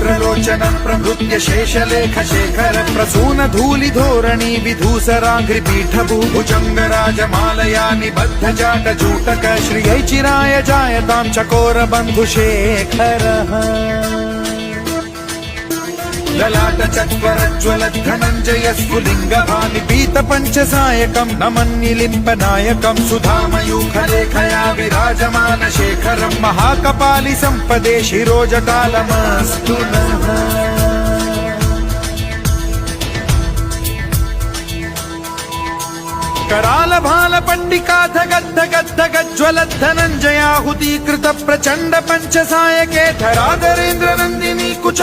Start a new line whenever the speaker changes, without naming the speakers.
चन्द्रलोचनं प्रभृत्य शेषलेख शेखर प्रसून धूलि धोरणी विधूसराङ्घ्रिपीठभूभुजङ्गराजमालया निबद्ध जाटजूटक श्रियै चिराय जायतां चकोर बन्धुशेखरः ललाट चत्वरज्वल धनञ्जय स्फुलिङ्गभानि पीत पञ्चसायकं नमन्निलिम्पनायकं सुधामयूखलेखया विराजमान शेखरं महाकपालि सम्पदे शिरोजटालमस्तु नः कराल भाल पंडिकाथ गद्ध गद्ध गज्ज्वल धनञ्जयाहुतीकृत प्रचण्ड पञ्चसायके धराधरेन्द्र नन्दिनी कुच